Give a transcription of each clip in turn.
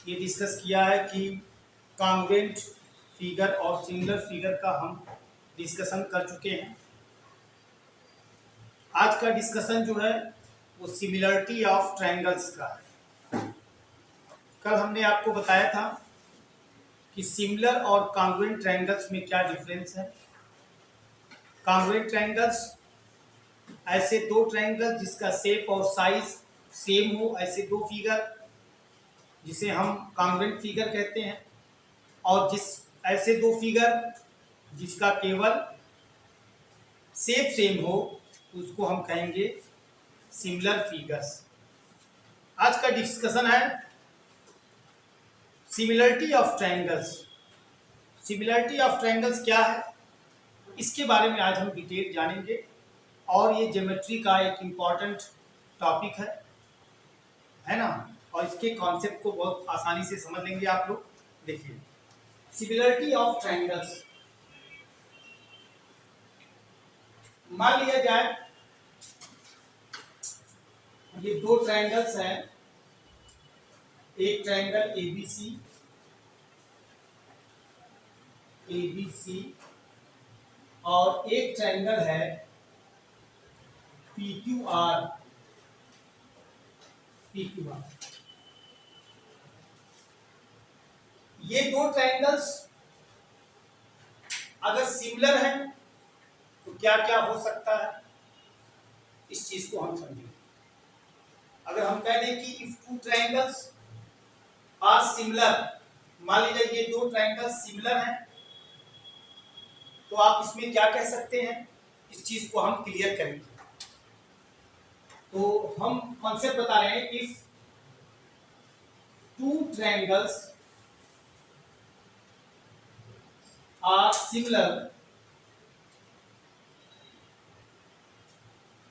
ये डिस्कस किया है कि कॉन्ग्रुएंट फिगर और सिमिलर फिगर का हम डिस्कशन कर चुके हैं। आज का डिस्कशन जो है वो सिमिलरिटी ऑफ ट्रायंगल्स का है। कल हमने आपको बताया था कि सिमिलर और कॉन्ग्रुएंट ट्रायंगल्स में क्या डिफरेंस है। कॉन्ग्रुएंट ट्रायंगल्स ऐसे दो ट्रायंगल जिसका शेप और साइज सेम हो, ऐसे दो फिगर जिसे हम कॉन्ग्रुएंट फिगर कहते हैं, और जिस ऐसे दो फिगर जिसका केवल शेप सेम हो उसको हम कहेंगे सिमिलर फिगर्स। आज का डिस्कशन है similarity of triangles. Similarity of triangles क्या है, इसके बारे में आज हम डिटेल जानेंगे, और ये ज्योमेट्री का एक इम्पॉर्टेंट टॉपिक है ना, और इसके कॉन्सेप्ट को बहुत आसानी से समझ लेंगे आप लोग। देखिए, सिमिलरिटी ऑफ ट्रायंगल्स, मान लिया जाए ये दो ट्रायंगल्स हैं, एक ट्रायंगल एबीसी और एक ट्रायंगल है पीक्यूआर। ये दो ट्रायंगल्स अगर सिमिलर हैं तो क्या क्या हो सकता है, इस चीज को हम समझेंगे। अगर हम कह दें कि if two triangles are similar, मान लीजिए ये दो ट्रायंगल्स सिमिलर हैं, तो आप इसमें क्या कह सकते हैं, इस चीज को हम क्लियर करेंगे। तो हम कॉन्सेप्ट बता रहे हैं, if two triangles are similar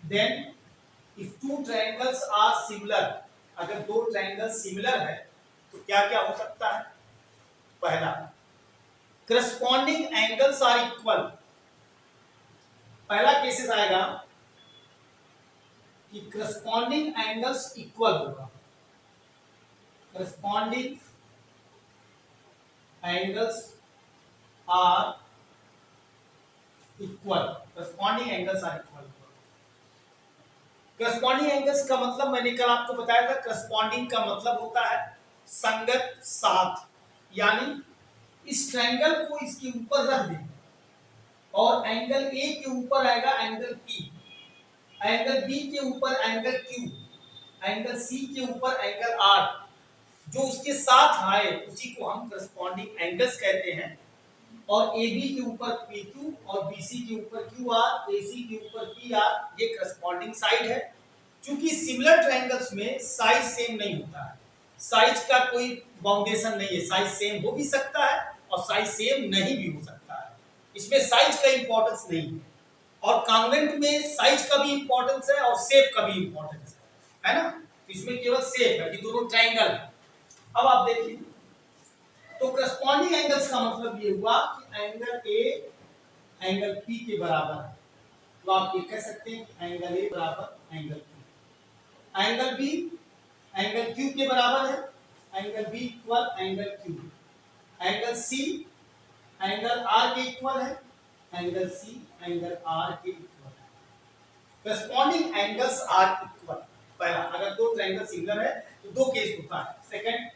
then if two triangles are similar, अगर दो ट्रायंगल सिमिलर है तो क्या क्या हो सकता है। पहला, करस्पॉन्डिंग एंगल्स आर इक्वल। पहला केसेस आएगा कि करस्पॉन्डिंग एंगल्स इक्वल होगा। Corresponding angles are equal, corresponding angles are equal. Corresponding angles का मतलब मैंने कल आपको बताया था, करस्पॉन्डिंग का मतलब होता है संगत साथ, यानी इस ट्रायंगल को इसके ऊपर रख दें और एंगल ए के ऊपर आएगा एंगल पी, एंगल बी के ऊपर एंगल क्यू, एंगल सी के ऊपर एंगल आर, जो उसके साथ आए उसी को हम करस्पॉन्डिंग एंगल्स कहते हैं। और AB के ऊपर PQ और BC के ऊपर QR, AC के ऊपर PR, ये करस्पॉन्डिंग साइड है। क्योंकि सिमिलर ट्रायंगल्स में साइज सेम नहीं होता है, साइज का कोई बाउंडेशन नहीं है, साइज सेम हो भी सकता है और साइज सेम नहीं भी हो सकता है, इसमें साइज का इंपॉर्टेंस नहीं है। और कॉन्ग्रुएंट में साइज का भी इंपॉर्टेंस है और शेप का भी इंपॉर्टेंस है ना, इसमें केवल शेप है कि दोनों ट्रायंगल है। अब आप देखिए, तो करस्पॉन्डिंग एंगल्स का मतलब ये हुआ कि एंगल ए एंगल पी के बराबर है, तो आप ये कह सकते हैं कि एंगल ए बराबर angle P, angle B angle Q के बराबर है, angle B equal angle Q, angle C angle R के इक्वल है, एंगल सी एंगल आर के इक्वल है। Corresponding angles are equal. पहला, अगर दो ट्रायंगल सिमिलर है तो दो केस होता है। सेकंड,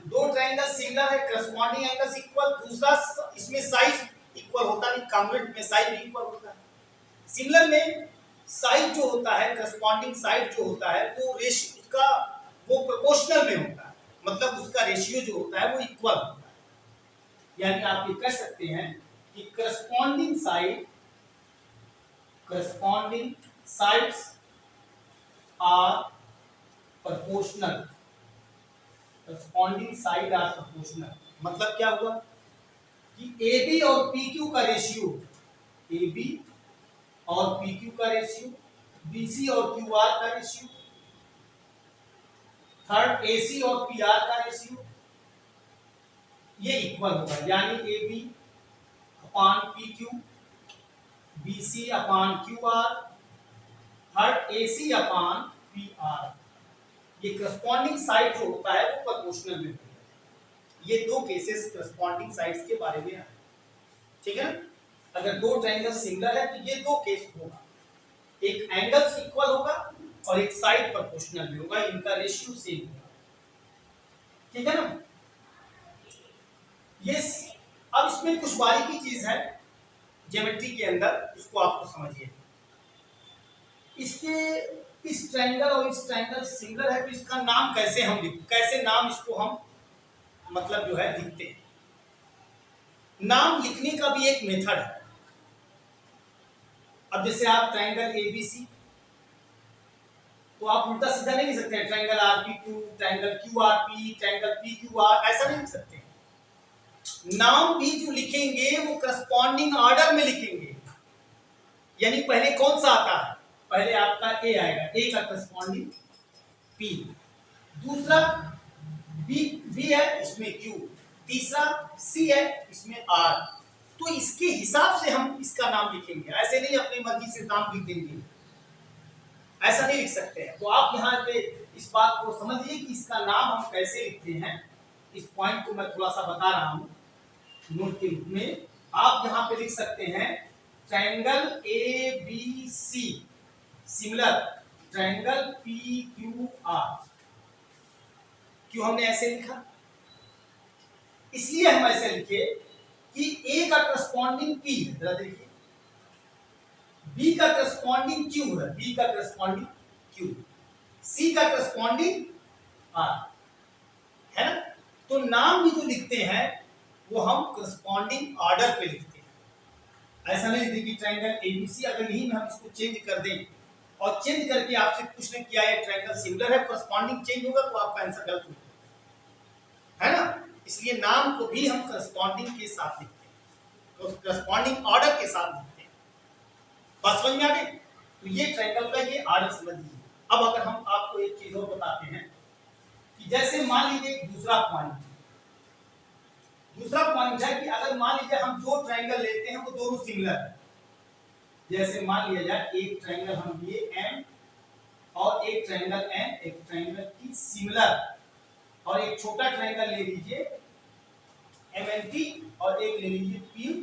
दो ट्रायंगल सिमिलर है, करस्पॉन्डिंग एंगल्स इक्वल। दूसरा, इसमें साइज इक्वल होता नहीं, कॉन्ग्रुएंट में साइज भी इक्वल होता है। सिमिलर में साइज जो होता है, करस्पॉन्डिंग साइड जो होता है, वो रेशियो उसका वो प्रोपोर्शनल में होता है, मतलब उसका रेशियो जो होता है वो इक्वल होता है। यानी आप ये कह सकते हैं कि corresponding sides are proportional, corresponding side are proportional. मतलब क्या हुआ कि AB और PQ का रेशियो, AB और PQ का रेशियो, BC और QR का रेशियो, थर्ड AC और PR का रेशियो, ये इक्वल होगा। यानी AB upon PQ, BC upon QR, third AC upon PR। कि करस्पॉन्डिंग साइड जो होता है वो प्रोपोर्शनल में होता है। ये दो केसेस करस्पॉन्डिंग साइड्स के बारे में है, ठीक है। अगर दो ट्रायंगल सिमिलर है तो ये दो केस होगा, एक एंगल्स इक्वल होगा और एक साइड प्रोपोर्शनल भी होगा, इनका रेशियो सेम होगा, ठीक है ना। ये अब इसमें कुछ बारीकी चीज है ज्योमेट्री के अंदर, इसको आपको समझिए। इसके इस ट्रायंगल और इस ट्रायंगल सिमिलर है तो इसका नाम कैसे कैसे नाम इसको हम मतलब जो है लिखते हैं। नाम लिखने का भी एक मेथड है। अब जैसे आप ट्रायंगल एबीसी, तो आप उल्टा सीधा नहीं लिख सकते, ट्रायंगल आरपी2, ट्रायंगल क्यूआरपी, ट्रायंगल पीक्यूआर, ऐसा नहीं लिख सकते। नाम भी जो लिखेंगे वो करस्पॉन्डिंग ऑर्डर में लिखेंगे, यानी पहले कौन सा आता है, पहले आपका ए आएगा, ए का करस्पॉन्डिंग पी, दूसरा बी है इसमें क्यू, तीसरा सी है इसमें आर। तो इसके हिसाब से हम इसका नाम लिखेंगे, ऐसे नहीं अपनी मर्जी से नाम लिख देंगे, ऐसा नहीं लिख सकते हैं। तो आप यहाँ पे इस बात को समझिए कि इसका नाम हम कैसे लिखते हैं। इस पॉइंट को मैं थोड़ा सा बता रहा हूँ नोट के रूप में। आप यहाँ पे लिख सकते हैं triangle A B C similar triangle P Q R. क्यों हमने ऐसे लिखा, इसलिए हम ऐसे लिखे कि ए का करस्पॉन्डिंग पी है, जरा देखिए, बी का करस्पॉन्डिंग क्यू है, बी का करस्पॉन्डिंग क्यू, सी का करस्पॉन्डिंग आर, है ना। तो नाम भी जो लिखते हैं वो हम करस्पॉन्डिंग ऑर्डर पे लिखते हैं। ऐसा नहीं लिखते कि ट्रायंगल एबीसी, अगर यही में हम इसको चेंज कर दें और चेंज करके आपसे पूछने किया है ट्रायंगल सिमिलर है, करस्पॉन्डिंग चेंज होगा तो आपका आंसर गलत होगा, है ना। इसलिए नाम को भी हम करस्पॉन्डिंग के साथ लिखते हैं, तो करस्पॉन्डिंग ऑर्डर के साथ लिखते हैं। बात समझ में आ गई। तो ये ट्रायंगल का ये ऑर्डर समझ लीजिए। अब अगर हम आपको एक चीज और बताते हैं कि जैसे मान लीजिए दूसरा पॉइंट है कि अगर मान लीजिए हम दो ट्रायंगल लेते हैं वो दोनों सिमिलर है। जैसे मान लिया जाए एक ट्रायंगल हम लिए एम और एक ट्रायंगल एन, एक ट्रायंगल की सिमिलर, और एक छोटा ट्रायंगल ले लीजिए एम एन टी और एक ले लीजिए पी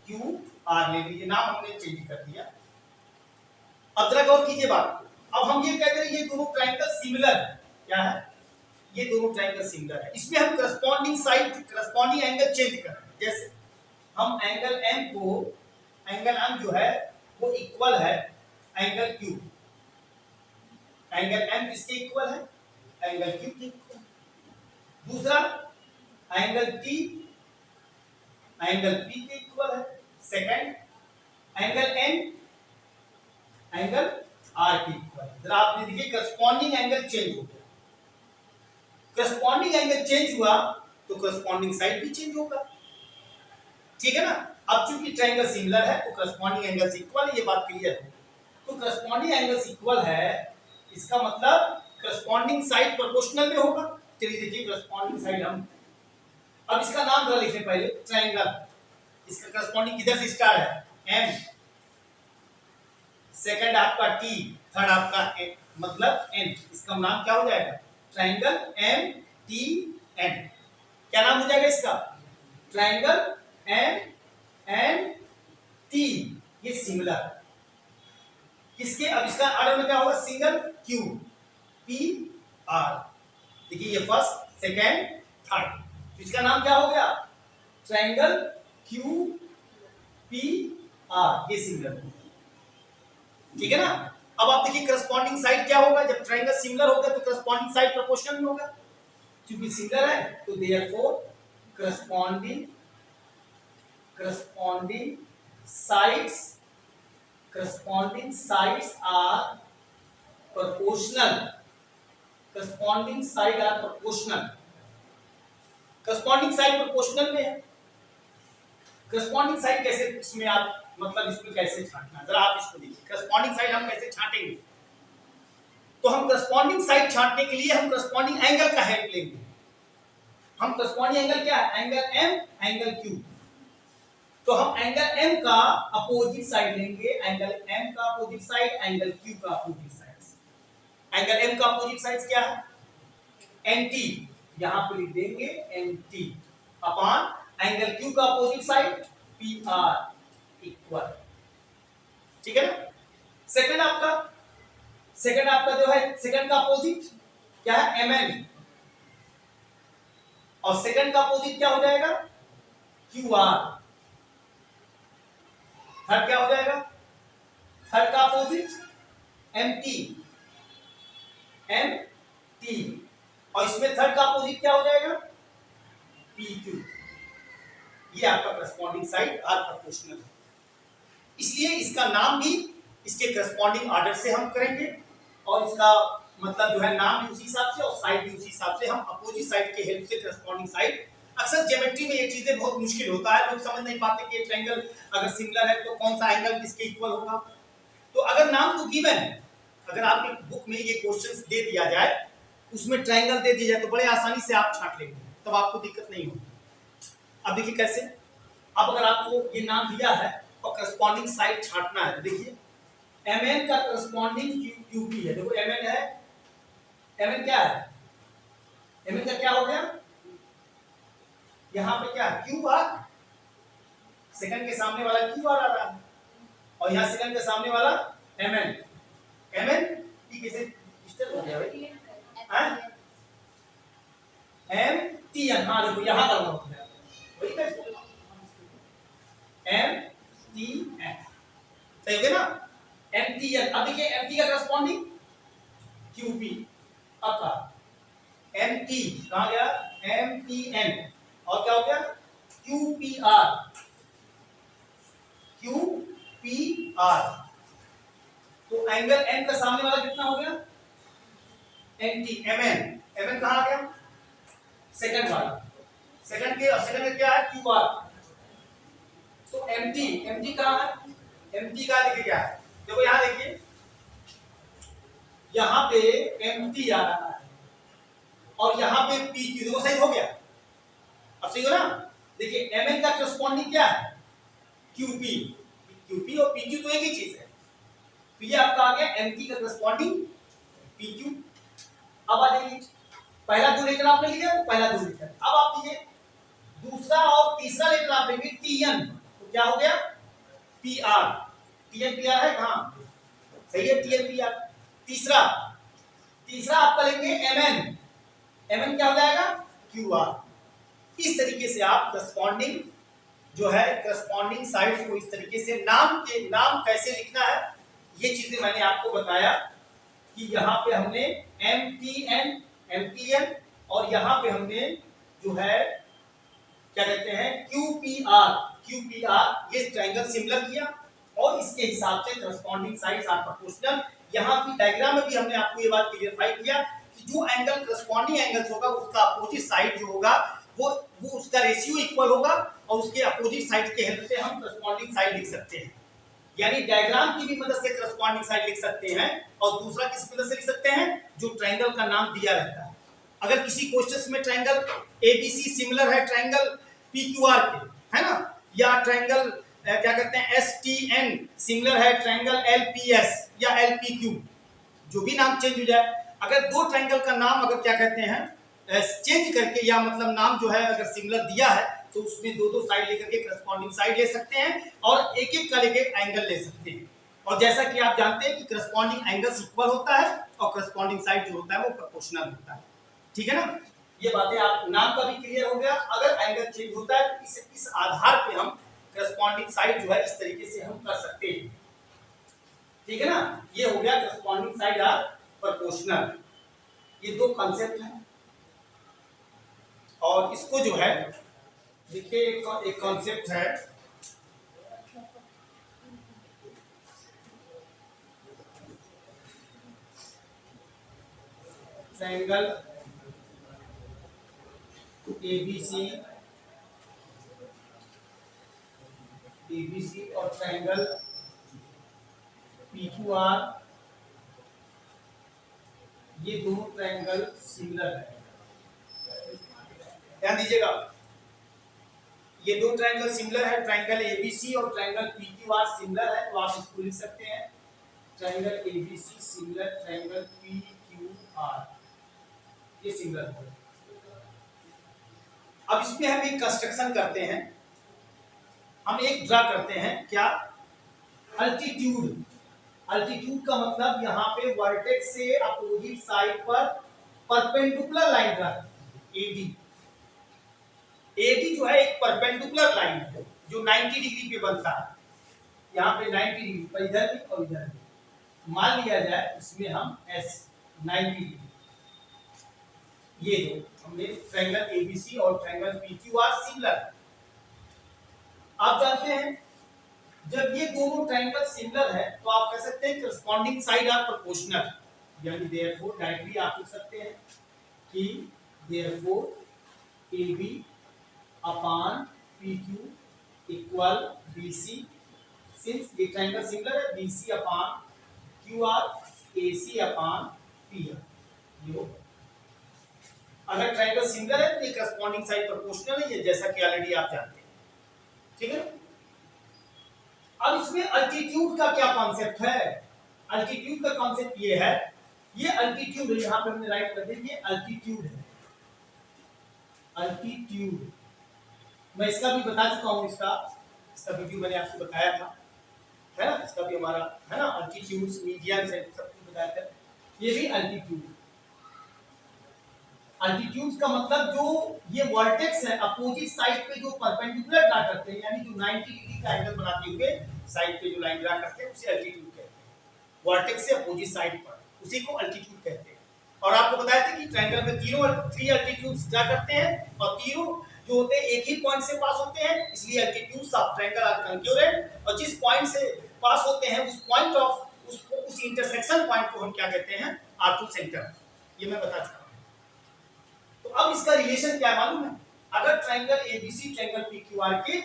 क्यू आर ले लीजिए, नाम हमने चेंज कर दिया। अब जरा गौर कीजिए बात को। अब हम ये कहते हैं ये दोनों ट्रायंगल सिमिलर है, क्या है, ये दोनों ट्रायंगल सिमिलर है। इसमें हम corresponding side corresponding angle change कर रहे हैं। जैसे हम एंगल एम को, एंगल एम जो है वो इक्वल है एंगल क्यू, एंगल एम किसके इक्वल है, एंगल क्यू के इक्वल। दूसरा एंगल टी एंगल पी के इक्वल है। Second angle N angle R के इक्वल है। जरा आपने देखिए करस्पॉन्डिंग एंगल चेंज हो गया। करस्पॉन्डिंग एंगल चेंज हुआ तो करस्पॉन्डिंग साइड भी चेंज होगा, ठीक है ना। अब चूंकि ट्रायंगल सिमिलर है तो करस्पॉन्डिंग एंगल्स इक्वल है, ये बात क्लियर है। तो करस्पॉन्डिंग एंगल्स इक्वल है, इसका मतलब करस्पॉन्डिंग साइड प्रोपोर्शनल में होगा। चलिए देखिए करस्पॉन्डिंग साइड हम, अब इसका नाम जरा लिखें पहले, ट्रायंगल, इसका करस्पॉन्डिंग किधर से स्टार्ट है, एम, सेकंड आपका टी, थर्ड आपका एन, मतलब एन, इसका नाम क्या हो जाएगा, ट्रायंगल एम टी एन। क्या नाम हो जाएगा इसका, ट्रायंगल एम एन टी, ये सिमिलर किसके। अब इसका ऑर्डर में क्या होगा, सिंगल क्यू पी आर, देखिए ये फर्स्ट सेकंड थर्ड, तो इसका नाम क्या हो गया, ट्रायंगल क्यू पी आर, ये सिमिलर, ठीक है ना। अब आप देखिए करस्पॉन्डिंग साइड क्या होगा, जब ट्रायंगल सिमिलर होगा तो करस्पॉन्डिंग साइड प्रोपोर्शनल में होगा, क्योंकि सिमिलर है तो therefore corresponding sides are proportional, corresponding side are proportional, corresponding side proportional में है। corresponding side कैसे, इसमें आप मतलब इसमें कैसे छांटना, जरा आप इसको देखिए। corresponding side हम कैसे छांटेंगे, तो हम corresponding side छांटने के लिए हम corresponding एंगल का हेल्प लेंगे। हम corresponding एंगल क्या है, एंगल एम एंगल क्यू, तो हम एंगल एम का अपोजिट साइड लेंगे, एंगल एम का अपोजिट साइड, एंगल क्यू का अपोजिट साइड। एंगल एम का अपोजिट साइड क्या है, एनटी, यहां पे लिख देंगे एनटी अपॉन एंगल क्यू का opposite side P R equal, ठीक है ना। सेकंड आपका जो है सेकंड का अपोजिट क्या है, एम एन, और सेकंड का अपोजिट क्या हो जाएगा, क्यू आर। थर्ड क्या हो जाएगा, थर्ड का opposite M T, M T, और इसमें थर्ड का अपोजिट क्या हो जाएगा, पी क्यू। ये आपका करस्पॉन्डिंग साइड आर प्रोपोर्शनल है, इसलिए इसका नाम भी इसके करस्पॉन्डिंग ऑर्डर से हम करेंगे, और इसका मतलब जो है नाम भी उसी हिसाब से और साइड भी उसी हिसाब से, हम अपोजिट साइड के हेल्प से करस्पॉन्डिंग साइड। अक्सर ज्योमेट्री में ये चीजें बहुत मुश्किल होता है, लोग समझ नहीं पाते कि ट्रायंगल अगर सिमिलर है तो कौन सा एंगल किसके इक्वल होगा। तो अगर नाम तो गिवन है, अगर आपकी बुक में ये क्वेश्चंस दे दिया जाए, उसमें ट्रायंगल दे दिया जाए तो बड़े आसानी से आप छांट लेंगे, तब आपको दिक्कत नहीं होगी। अब देखिए कैसे, अब अगर आपको ये नाम दिया है और करस्पॉन्डिंग साइड छांटना है, देखिए mn का करस्पॉन्डिंग qp है, देखो mn है, mn क्या है, mn का क्या हो गया, यहां पे क्या है, qr, सेकंड के सामने वाला qr आ रहा है, और यहां सेकंड के सामने वाला mn, mn की कैसे डिस्टर्ब हो गया भाई, हैं mtn, हां देखो यहां का हो गया वही तो mtn, सही हो गया ना, mtn। अब देखिए mt का करस्पॉन्डिंग qp, अब का mt कहां गया, mtn, और क्या हो गया qpr, qpr। तो एंगल n का सामने वाला कितना हो गया, nt, mn, mn कहां आ गया, सेकंड वाला, सेकंड के क्या है, qr। तो mt कहां है, mt का देखिए क्या है, देखो यहां देखिए, यहां पे mt आ रहा है और यहां पे pq, देखो सही हो गया, अब सही हो ना। देखिए mn का करस्पॉन्डिंग क्या है, qp, qp और pq तो एक ही चीज है, तो ये आपका आ गया mt का करस्पॉन्डिंग pq। अब आ जाइए, पहला दो लेटर आपने लिया तो पहला दो लेटर, अब आप लीजिए दूसरा और तीसरा लेटर आप लेंगे tn, तो क्या हो गया pr, tn pr है कहां, सही है tn pr। तीसरा आपका लेंगे mn, mn क्या हो जाएगा qr। इस तरीके से आप करस्पॉन्डिंग जो है करस्पॉन्डिंग साइड्स को इस तरीके से नाम कैसे लिखना है, ये चीजें मैंने आपको बताया कि यहाँ पे हमने MTN और यहाँ पे हमने जो है क्या कहते हैं QPR, ये ट्रायंगल सिमिलर किया और इसके हिसाब से करस्पॉन्डिंग साइड्स आर प्रोपोर्शनल। यहाँ की डायग्राम में भी हमने आपको ये बात क्लियरफाई किया कि जो एंगल करस्पॉन्डिंग एंगल्स होगा उसका अपोजिट साइड जो होगा वो उसका रेशियो इक्वल होगा, और उसके अपोजिट साइड के हेल्प से हम करस्पॉन्डिंग साइड लिख सकते हैं। यानी डायग्राम की भी मदद से करस्पॉन्डिंग साइड लिख सकते हैं, और दूसरा किस मदद से लिख सकते हैं, जो ट्रायंगल का नाम दिया रहता है। अगर किसी क्वेश्चन में ट्रायंगल ABC सिमिलर है ट्रायंगल PQR के, है ना, या ट्रायंगल क्या कहते हैं STN सिमिलर है ट्रायंगल LPS या LPQ, जो भी नाम चेंज हो जाए, अगर दो ट्रायंगल का नाम अगर क्या कहते हैं चेंज करके, या मतलब नाम जो है अगर सिमिलर दिया है तो उसमें दो साइड लेकर के करस्पॉन्डिंग साइड ले सकते हैं और एक एक का लेके एंगल ले सकते हैं। और जैसा कि आप जानते हैं कि करस्पॉन्डिंग एंगल्स इक्वल होता है और करस्पॉन्डिंग साइड जो होता है वो प्रोपोर्शनल होता है, ठीक है ना। ये बातें आप नाम का भी क्लियर हो गया। अगर एंगल चेंज होता है तो इस आधार पे हम करस्पॉन्डिंग साइड जो है इस तरीके से हम कर सकते हैं, ठीक है ना। ये हो गया करस्पॉन्डिंग साइड आर प्रोपोर्शनल। ये दो कॉन्सेप्ट हैं, और इसको जो है देखिए एक कॉन्सेप्ट है ट्रायंगल ABC और ट्रायंगल PQR, ये दोनों ट्रायंगल सिमिलर है, ध्यान दीजिएगा। ये दो ट्रायंगल सिमिलर है, ट्रायंगल ABC और ट्रायंगल PQR सिमिलर है, तो आप इसको लिख सकते हैं triangle ABC similar triangle PQR। ये सिंगुलर है। अब इसमें हम एक कंस्ट्रक्शन करते हैं, हम एक ड्रा करते हैं, क्या? अल्टीट्यूड। अल्टीट्यूड का मतलब यहाँ पे वर्टेक्स से अपोजिट साइड पर परपेंडिकुलर लाइन ड्रा करते हैं, एडी। एडी जो है एक परपेंडिकुलर लाइन है जो 90 डिग्री पे बनता है, यहाँ पे 90 डिग्री पर, इधर भी और इधर भी। मान लिया जाए इसमें हम एस 90 डिग्री, ये जो हमने ट्रायंगल एबीसी और ट्रायंगल पीक्यूआर सिमिलर। आप जानते हैं जब ये दोनों ट्रायंगल सिमिलर है तो आप कह सकते हैं करस्पॉन्डिंग साइड आर प्रोपोर्शनल, यानी देयरफॉर डायरेक्टली आप लिख सकते हैं कि therefore AB upon PQ equal BC, since ये ट्रायंगल सिमिलर है, BC upon QR AC upon PR। ये होगा अगर ट्रायंगल सिमिलर है तो ये करस्पॉन्डिंग साइड प्रोपोर्शनल है, जैसा कि ऑलरेडी आप जानते हैं, ठीक है। अब इसमें अल्टीट्यूड का क्या कॉन्सेप्ट है? अल्टीट्यूड का कॉन्सेप्ट ये है, ये अल्टीट्यूड है, यहां पे हमने राइट कर दिया, ये अल्टीट्यूड है। अल्टीट्यूड मैं इसका भी बता चुका हूं, इसका वीडियो मैंने आपको बताया था, है ना, इसका भी हमारा है ना, अल्टीट्यूड्स मीडियन से सब कुछ बताया था। ये भी अल्टीट्यूड। अल्टीट्यूड का मतलब जो ये वर्टेक्स है अपोजिट साइड पे जो परपेंडिकुलर ड्रा करते हैं, यानी जो 90 डिग्री का एंगल बनाते हुए साइड पे जो लाइन ड्रा करते हैं उसे अल्टीट्यूड कहते हैं। वर्टेक्स से अपोजिट साइड पर, उसी को अल्टीट्यूड कहते हैं। और आपको बताया था कि ट्रायंगल में तीनों 3 अल्टीट्यूड्स ड्रा करते हैं और तीनों जो होते हैं एक ही पॉइंट से पास होते हैं, इसलिए altitudes of triangle are concurrent. और जिस पॉइंट से पास होते हैं उस पॉइंट ऑफ उस इंटरसेक्शन पॉइंट को हम क्या कहते हैं? Orthocentre. ये मैं बता चुका हूं। तो अब इसका रिलेशन क्या मालूम है? अगर ट्रायंगल एबीसी ट्रायंगल पीक्यूआर के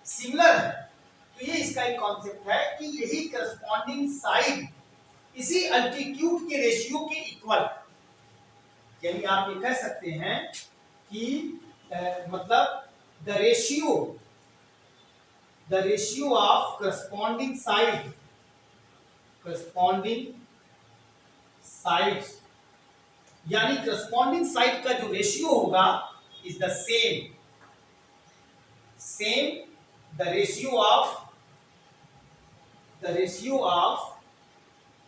सिमिलर है तो ये इसका एक कॉन्सेप्ट है कि यही करस्पॉन्डिंग साइड इसी अल्टीट्यूड के रेशियो के इक्वल, यानी आप ये कह सकते हैं कि मतलब the ratio of corresponding sides, यानी करस्पॉन्डिंग साइड का जो रेशियो होगा is the same the ratio of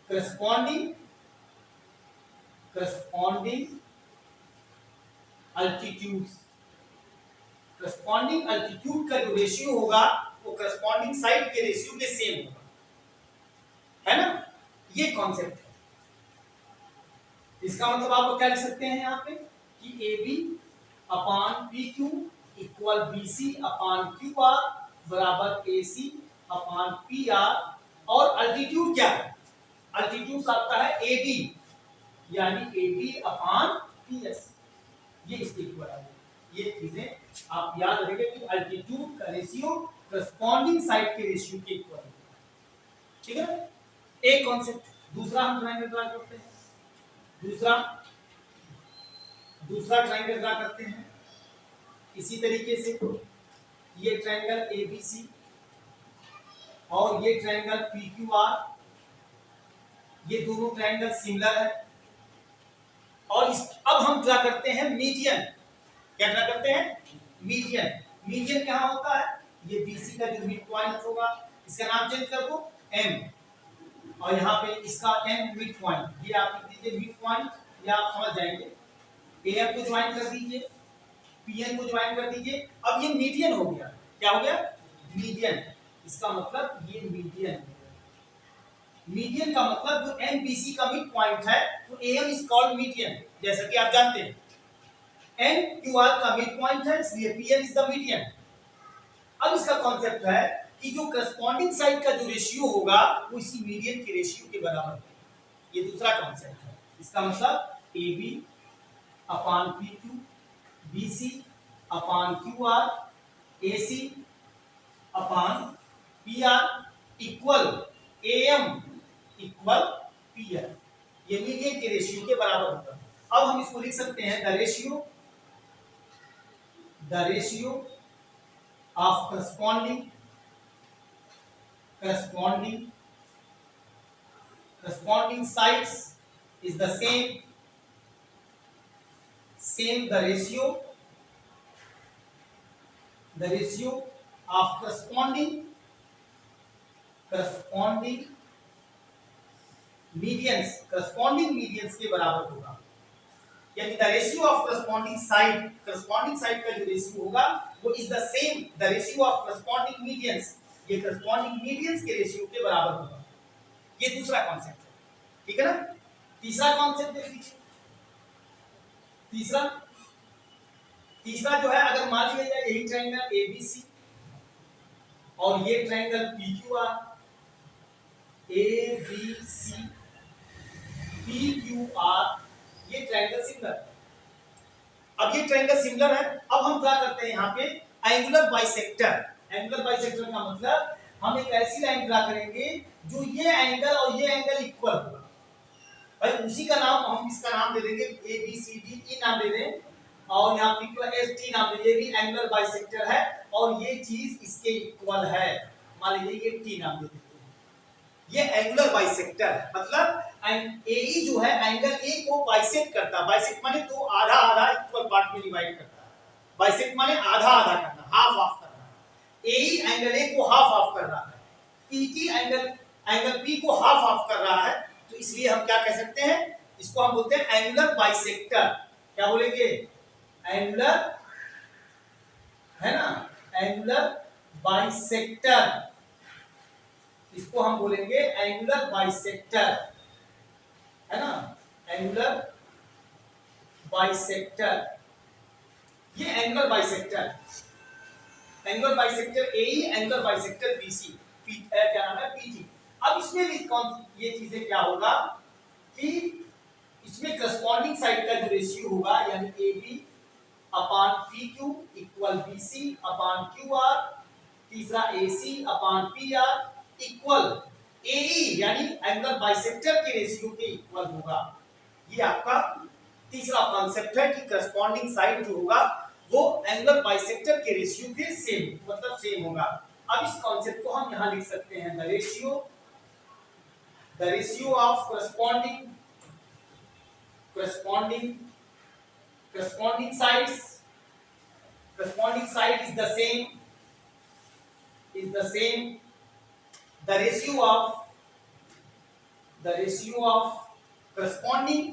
corresponding altitudes. Corresponding altitude का जो रेशियो होगा वो करस्पॉन्डिंग साइड के रेशियो के सेम होगा, है ना। ये कॉन्सेप्ट है। इसका मतलब आप क्या लिख सकते हैं यहाँ पे कि AB upon PQ equal BC upon QR बराबर AC अपॉन PR। और अल्टीट्यूड क्या है? अल्टीट्यूड आपका है AD, यानी AB अपॉन PS, ये इसके इक्वल है। ये चीजें आप याद रखेंगे कि अल्टीट्यूड का रेशियो करस्पॉन्डिंग साइड के रेशियो के इक्वल है, ठीक है। एक कॉन्सेप्ट। दूसरा हम ट्रायंगल ड्रा करते हैं, दूसरा ट्रायंगल ड्रा करते हैं इसी तरीके से। ये ट्रायंगल ABC और ये ट्रायंगल PQR, ये दोनों ट्रायंगल सिमिलर है। और अब हम ड्रा करते हैं मीडियन। क्या ड्रा करते हैं? मीडियन कहां होता है? ये BC का जो मिड पॉइंट होगा, इसका नाम चेंज कर दो M, और यहाँ पे इसका M मिड पॉइंट, ये आप लिख दीजिए मिड पॉइंट, या आप समझ जाएंगे। AM को ज्वाइन कर दीजिए, PN को ज्वाइन कर दीजिए। अब ये मीडियन हो गया। क्या हो गया? मीडियन। इसका मतलब ये मीडियन का मतलब जो MBC का मिड पॉइंट है तो AM इज कॉल्ड मीडियन, जैसा कि आप जानते हैं। NQR का मिड पॉइंट है इसलिए PN इज द मीडियन। अब इसका कॉन्सेप्ट है कि जो करस्पॉन्डिंग साइड का जो रेशियो होगा वो इसी मीडियन के रेशियो के बराबर है। ये दूसरा कॉन्सेप्ट है। इसका मतलब AB upon PQ, BC upon QR, AC upon PR equal AM equal PR, ये मीडियन के रेशियो के बराबर होता है। अब हम इसको लिख सकते हैं the ratio of corresponding sides is the same same the ratio of corresponding medians के बराबर होगा, यानी the ratio of corresponding side का जो रेशियो होगा वो is the same the ratio of corresponding medians, ये करस्पॉन्डिंग मीडियंस के रेशियो के बराबर होगा। ये दूसरा कॉन्सेप्ट है, ठीक है ना। तीसरा कॉन्सेप्ट देख लीजिए। तीसरा जो है, अगर मान लिया जाए यही ट्रायंगल एबीसी और ये ट्रायंगल पीक्यूआर, एबीसी पीक्यूआर, ये ट्रायंगल सिमिलर। अब ये ट्रायंगल सिमिलर है, अब हम क्या करते हैं यहाँ पे एंगुलर बाइसेक्टर। एंगुलर बाइसेक्टर का मतलब हम एक ऐसी लाइन ड्रा करेंगे जो ये एंगल और ये एंगल इक्वल होगा। भाई उसी का नाम हम इसका नाम दे देंगे ए बी सी डी, ई नाम दे दें, और यहाँ पी क्यू एस टी नाम दे, ये भी एंगुलर बाइसेक्टर है और ये चीज इसके इक्वल है, मान लीजिए ये टी नाम दे देते हैं। ये एंगुलर बाइसेक्टर मतलब एई जो है एंगल ए को बाइसेक्ट करता है। बाइसेक्ट माने तो आधा आधा इक्वल पार्ट में डिवाइड करता है। बाइसेक्ट माने आधा आधा करना, हाफ हाफ करना। एई एंगल ए को हाफ हाफ कर रहा है, पीटी एंगल पी को हाफ हाफ कर रहा है, तो इसलिए हम क्या कह सकते हैं, इसको हम बोलते हैं एंगुलर बाइसेक्टर। क्या बोलेंगे, एंगुलर, है ना, एंगुलर बाइसेक्टर, इसको हम बोलेंगे एंगुलर बाइसेक्टर, है ना, एंगुलर बाइसेक्टर। ये एंगुलर बाइसेक्टर, एंगुलर बाइसेक्टर एई, एंगुलर बाइसेक्टर बीसी, क्या नाम है, पीटी। अब इसमें भी ये चीजें क्या होगा कि इसमें करस्पॉन्डिंग साइड का जो रेशियो होगा, यानी AB upon PQ equal BC upon QR, तीसरा AC upon PR equal AE, यानी एंगुलर बाइसेक्टर के रेशियो के इक्वल होगा। ये आपका तीसरा कॉन्सेप्ट है कि करस्पॉन्डिंग साइड जो होगा वो एंगुलर बाइसेक्टर के रेशियो के सेम, मतलब सेम होगा। अब इस कॉन्सेप्ट को हम यहां लिख सकते हैं, the ratio of corresponding side is the same the ratio of corresponding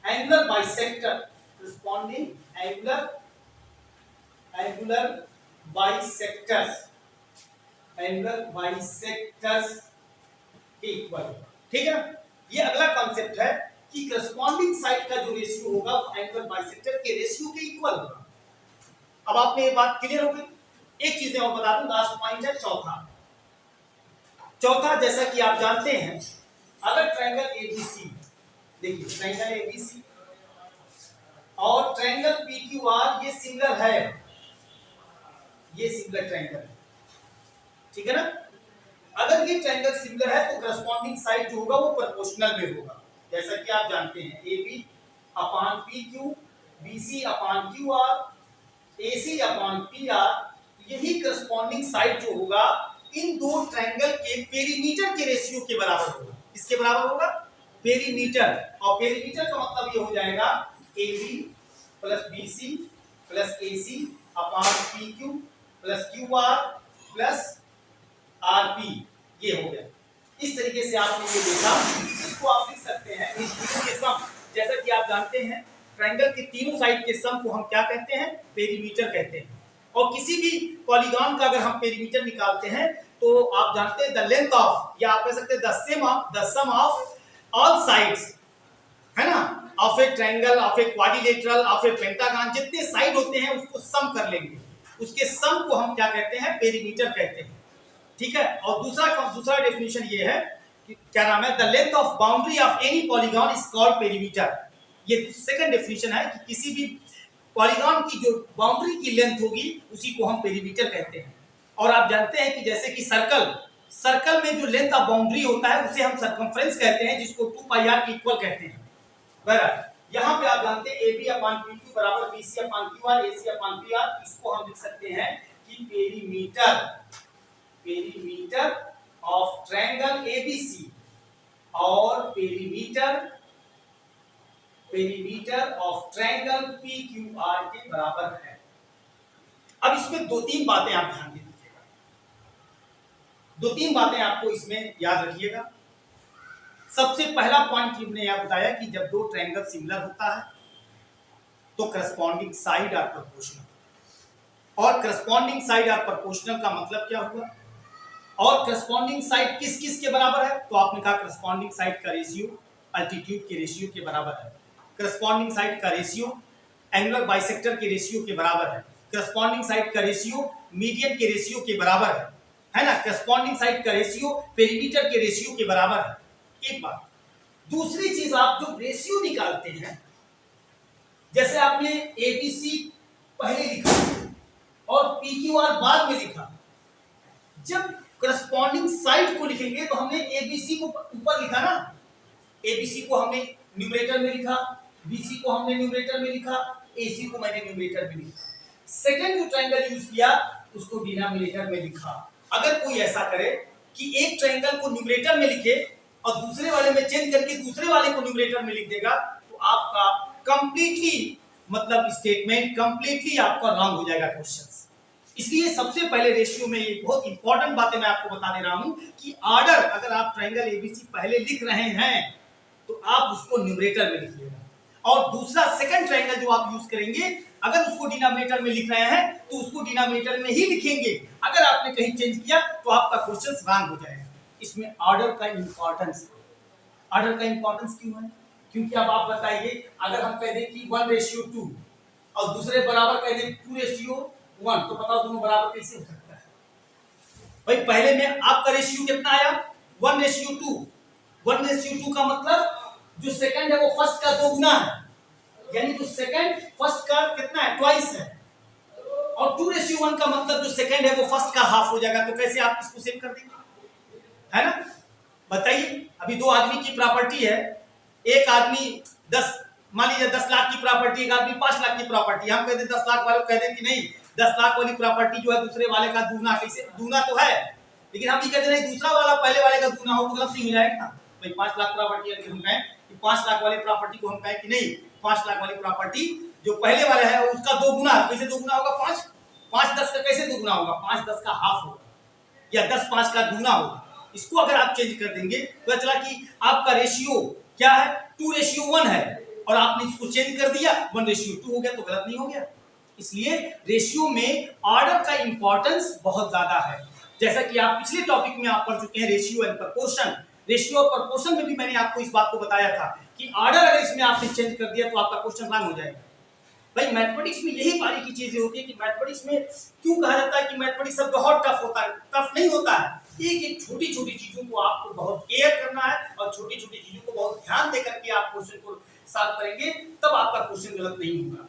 angular bisector, corresponding angular bisectors के इक्वल, ठीक है। ये अगला कॉन्सेप्ट है कि करस्पॉन्डिंग साइड का जो रेशियो होगा वो एंगुलर बाइसेक्टर के रेशियो के इक्वल होगा। अब आपने ये बात क्लियर हो गई। एक चीज और बता दूं, लास्ट पॉइंट है चौथा, जैसा कि आप जानते हैं, अगर ट्रायंगल एबीसी, देखिए ट्रायंगल एबीसी और ट्रायंगल पीक्यूआर ये सिमिलर है, ये सिमिलर ट्रायंगल है, ठीक है ना। अगर ये ट्रायंगल सिमिलर है तो करस्पॉन्डिंग साइड जो होगा वो प्रोपोर्शनल में होगा, जैसा कि आप जानते हैं AB upon PQ, BC upon QR, AC upon PR। यही करस्पॉन्डिंग साइड जो होगा इन दो ट्रायंगल के पेरीमीटर के रेशियो के बराबर होगा। किसके बराबर होगा, पेरीमीटर। और पेरीमीटर का मतलब ये हो जाएगा AB plus BC plus AC अपान PQ plus QR plus RP, ये हो गया। इस तरीके से आपने ये देखा, इसको आप लिख सकते हैं इन तीनों के सम। जैसा कि आप जानते हैं ट्रायंगल के तीनों साइड के सम को हम क्या कहते हैं, पेरीमीटर कहते हैं। और किसी भी पॉलीगॉन का अगर हम पेरीमीटर निकालते हैं तो आप जानते हैं द लेंथ ऑफ, या आप कह सकते हैं the sum of all sides, है ना, of a triangle, of a quadrilateral, of a pentagon, जितने साइड होते हैं उसको सम कर लेंगे, उसके सम को हम क्या कहते हैं, पेरीमीटर कहते हैं, ठीक है। और दूसरा डेफिनेशन ये है कि क्या नाम है, the length of boundary of any polygon is called perimeter. ये सेकंड डेफिनेशन है कि किसी भी पॉलीगॉन की जो बाउंड्री की लेंथ होगी उसी को हम पेरीमीटर कहते हैं। और आप जानते हैं कि जैसे कि सर्कल में जो लेंथ ऑफ बाउंड्री होता है उसे हम सर्कमफ्रेंस कहते हैं, जिसको 2πr के इक्वल कहते हैं। बराबर यहाँ पे आप जानते हैं AB अपान PQ बराबर BC upon QR, AC upon PR। इसको हम लिख सकते हैं कि पेरीमीटर ऑफ ट्रायंगल ABC और perimeter of triangle P Q are के बराबर है। अब इसमें दो तीन बातें आप ध्यान दीजिएगा, दो तीन बातें आपको इसमें याद रखिएगा। सबसे पहला पॉइंट हमने यह बताया कि जब दो ट्रायंगल सिमिलर होता है तो करस्पॉन्डिंग साइड आर प्रोपोर्शनल, और करस्पॉन्डिंग साइड आर प्रोपोर्शनल का मतलब क्या हुआ, और करस्पॉन्डिंग साइड किस किस के बराबर है, तो आपने कहा करस्पॉन्डिंग साइड का रेशियो अल्टीट्यूड के रेशियो के बराबर है, करस्पॉन्डिंग साइड का रेशियो एंगुलर बाइसेक्टर के रेशियो के बराबर है, करस्पॉन्डिंग साइड का रेशियो मीडियन के रेशियो के बराबर है ना, करस्पॉन्डिंग साइड का रेशियो पेरीमीटर के रेशियो के बराबर है। एक बात। दूसरी चीज, आप जो रेशियो निकालते हैं, जैसे आपने एबीसी पहले लिखा और पीक्यूआर बाद में लिखा, जब करस्पॉन्डिंग साइड को लिखेंगे तो हमने एबीसी को ऊपर लिखा ना, एबीसी को हमने न्यूमरेटर में लिखा, बीसी को हमने न्यूमरेटर में लिखा, एसी को मैंने न्यूमरेटर में लिखा। सेकंड जो ट्रायंगल यूज किया उसको डिनोमिनेटर में लिखा। अगर कोई ऐसा करे कि एक ट्रायंगल को न्यूमरेटर में लिखे और दूसरे वाले में चेंज करके दूसरे वाले को न्यूमरेटर में लिख देगा, तो आपका कंप्लीटली मतलब स्टेटमेंट कंप्लीटली आपका रॉन्ग हो जाएगा क्वेश्चन। इसलिए सबसे पहले रेशियो में ये बहुत इंपॉर्टेंट बातें मैं आपको बता दे रहा हूं कि ऑर्डर, अगर आप ट्रायंगल एबीसी पहले लिख रहे हैं तो आप उसको न्यूमरेटर में लिखिएगा, और दूसरा सेकंड ट्रायंगल जो आप यूज करेंगे अगर उसको डिनोमिनेटर में लिख रहे हैं तो उसको डिनोमिनेटर में ही लिखेंगे। अगर आपने कहीं चेंज किया तो आपका क्वेश्चन रॉन्ग हो जाएगा। इसमें ऑर्डर का इंपॉर्टेंस है। ऑर्डर का इंपॉर्टेंस क्यों है? क्योंकि अब आप बताइए, अगर हम कह दें कि 1:2 और दूसरे बराबर कह दें 2:1, तो बताओ दोनों बराबर कैसे हो सकता है? भाई पहले में आपका रेशियो कितना आया? 1:2। 1:2 का मतलब जो सेकंड है वो फर्स्ट का 2 गुना है, यानी जो सेकंड फर्स्ट का कितना है? ट्वाइस है। और 2:1 का मतलब जो सेकंड है वो फर्स्ट का हाफ हो जाएगा। तो कैसे आप इसको सेव कर देंगे, है ना? बताइए, अभी दो आदमी की प्रॉपर्टी है, एक आदमी 10, मान लीजिए 10 लाख की प्रॉपर्टी, एक आदमी 5 लाख की प्रॉपर्टी। हम कहते 10 लाख वाले को कहते कि नहीं, 10 लाख वाली प्रॉपर्टी जो है दूसरे वाले का दूना, कैसे दूना तो है, लेकिन हम ये कहते नहीं दूसरा वाला पहले वाले का दूना हो तो गलत नहीं हो जाएगा। भाई 5 लाख प्रॉपर्टी है, हम कहें कि 5 लाख वाली प्रॉपर्टी को हम कहें कि नहीं, 5 लाख वाली प्रॉपर्टी जो पहले वाला है उसका 2 गुना, कैसे 2 गुना होगा? 5 5 10 का कैसे 2 गुना होगा? 5 10 का हाफ होगा, या 10 5 का दूना होगा। इसको अगर आप चेंज कर देंगे तो चला कि आपका रेशियो क्या है? 2:1 है, और आपने इसको चेंज कर दिया 1:2 हो गया, तो गलत नहीं हो गया। इसलिए रेशियो में ऑर्डर का इंपॉर्टेंस बहुत ज्यादा है। जैसा कि आप पिछले टॉपिक में आप पढ़ चुके हैं, रेशियो एंड प्रोपोर्शन। रेशियो और प्रोपोर्शन में भी मैंने आपको इस बात को बताया था कि ऑर्डर अगर इसमें आपने चेंज कर दिया तो आपका क्वेश्चन रॉन्ग हो जाएगा। भाई मैथमेटिक्स में यही बारीकी चीजें होती है कि मैथमेटिक्स में क्यों कहा जाता है कि मैथमेटिक्स सब बहुत टफ होता है? टफ नहीं होता है, एक एक छोटी छोटी चीजों को आपको बहुत केयर करना है, और छोटी छोटी चीजों को बहुत ध्यान देकर के आप क्वेश्चन को सॉल्व करेंगे, तब आपका क्वेश्चन गलत नहीं होगा।